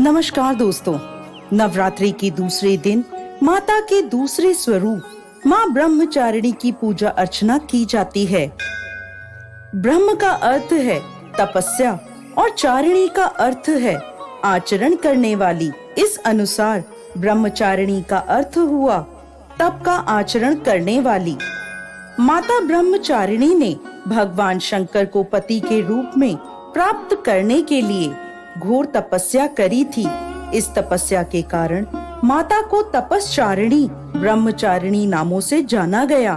नमस्कार दोस्तों, नवरात्रि के दूसरे दिन माता के दूसरे स्वरूप माँ ब्रह्मचारिणी की पूजा अर्चना की जाती है। ब्रह्म का अर्थ है तपस्या और चारिणी का अर्थ है आचरण करने वाली। इस अनुसार ब्रह्मचारिणी का अर्थ हुआ तप का आचरण करने वाली। माता ब्रह्मचारिणी ने भगवान शंकर को पति के रूप में प्राप्त करने के लिए घोर तपस्या करी थी। इस तपस्या के कारण माता को तपस्चारिणी ब्रह्मचारिणी नामों से जाना गया।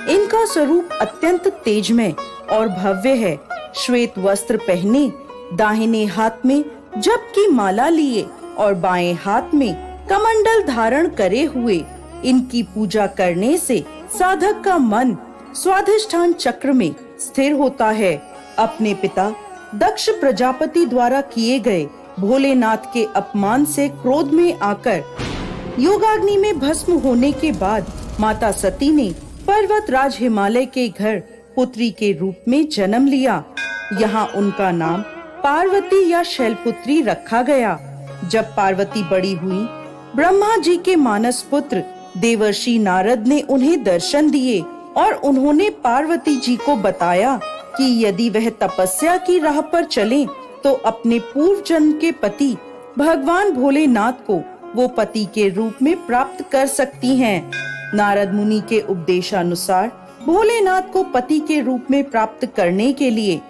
इनका स्वरूप अत्यंत तेजमय और भव्य है। श्वेत वस्त्र पहने, दाहिने हाथ में जप की माला लिए और बाएं हाथ में कमंडल धारण करे हुए इनकी पूजा करने से साधक का मन स्वाधिष्ठान चक्र में स्थिर होता है। अपने पिता दक्ष प्रजापति द्वारा किए गए भोलेनाथ के अपमान से क्रोध में आकर योगाग्नि में भस्म होने के बाद माता सती ने पर्वत राज हिमालय के घर पुत्री के रूप में जन्म लिया। यहाँ उनका नाम पार्वती या शैलपुत्री रखा गया। जब पार्वती बड़ी हुई, ब्रह्मा जी के मानस पुत्र देवर्षि नारद ने उन्हें दर्शन दिए और उन्होंने पार्वती जी को बताया कि यदि वह तपस्या की राह पर चलें, तो अपने पूर्व जन्म के पति भगवान भोलेनाथ को वो पति के रूप में प्राप्त कर सकती हैं। नारद मुनि के उपदेशानुसार भोलेनाथ को पति के रूप में प्राप्त करने के लिए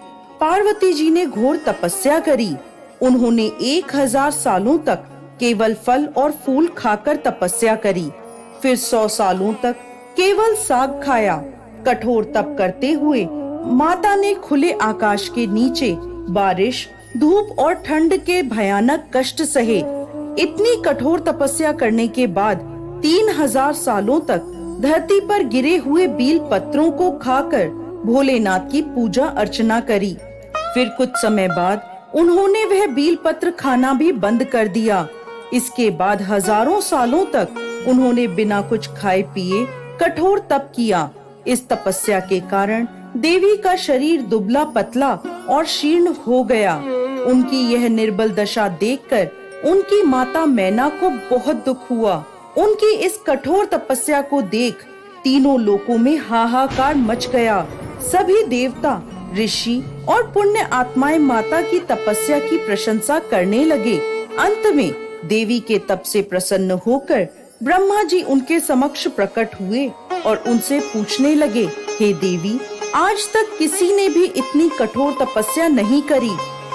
पार्वती जी ने घोर तपस्या करी। उन्होंने 1000 सालों तक केवल फल और फूल खाकर तपस्या करी। फिर 100 सालों तक केवल साग खाया। कठोर तप करते हुए माता ने खुले आकाश के नीचे बारिश, धूप और ठंड के भयानक कष्ट सहे। इतनी कठोर तपस्या करने के बाद 3000 सालों तक धरती पर गिरे हुए बील पत्रों को खाकर भोलेनाथ की पूजा अर्चना करी। फिर कुछ समय बाद उन्होंने वह बील पत्र खाना भी बंद कर दिया। इसके बाद हजारों सालों तक उन्होंने बिना कुछ खाए पिए कठोर तप किया। इस तपस्या के कारण देवी का शरीर दुबला पतला और शीर्ण हो गया। उनकी यह निर्बल दशा देखकर उनकी माता मैना को बहुत दुख हुआ। उनकी इस कठोर तपस्या को देख तीनों लोकों में हाहाकार मच गया। सभी देवता, ऋषि और पुण्य आत्माएं माता की तपस्या की प्रशंसा करने लगे। अंत में देवी के तप से प्रसन्न होकर ब्रह्मा जी उनके समक्ष प्रकट हुए और उनसे पूछने लगे, हे देवी, आज तक किसी ने भी इतनी कठोर तपस्या नहीं करी।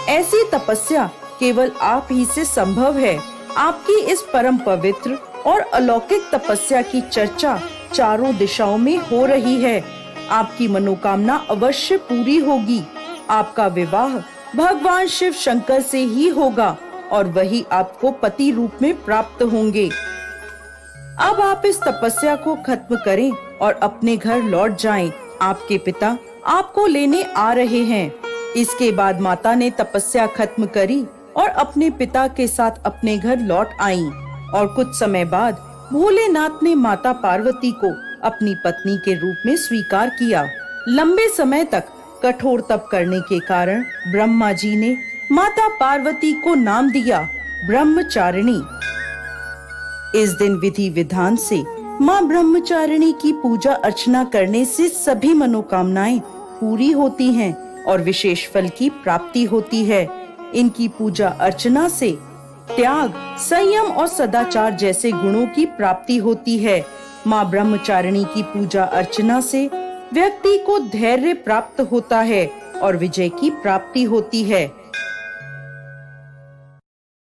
ऐसी तपस्या केवल आप ही से संभव है। आपकी इस परम पवित्र और अलौकिक तपस्या की चर्चा चारों दिशाओं में हो रही है। आपकी मनोकामना अवश्य पूरी होगी। आपका विवाह भगवान शिव शंकर से ही होगा और वही आपको पति रूप में प्राप्त होंगे। अब आप इस तपस्या को खत्म करें और अपने घर लौट जाएं। आपके पिता आपको लेने आ रहे हैं। इसके बाद माता ने तपस्या खत्म करी और अपने पिता के साथ अपने घर लौट आईं। और कुछ समय बाद भोलेनाथ ने माता पार्वती को अपनी पत्नी के रूप में स्वीकार किया। लंबे समय तक कठोर तप करने के कारण ब्रह्मा जी ने माता पार्वती को नाम दिया ब्रह्मचारिणी। इस दिन विधि विधान से माँ ब्रह्मचारिणी की पूजा अर्चना करने से सभी मनोकामनाएं पूरी होती हैं और विशेष फल की प्राप्ति होती है। इनकी पूजा अर्चना से त्याग, संयम और सदाचार जैसे गुणों की प्राप्ति होती है। माँ ब्रह्मचारिणी की पूजा अर्चना से व्यक्ति को धैर्य प्राप्त होता है और विजय की प्राप्ति होती है।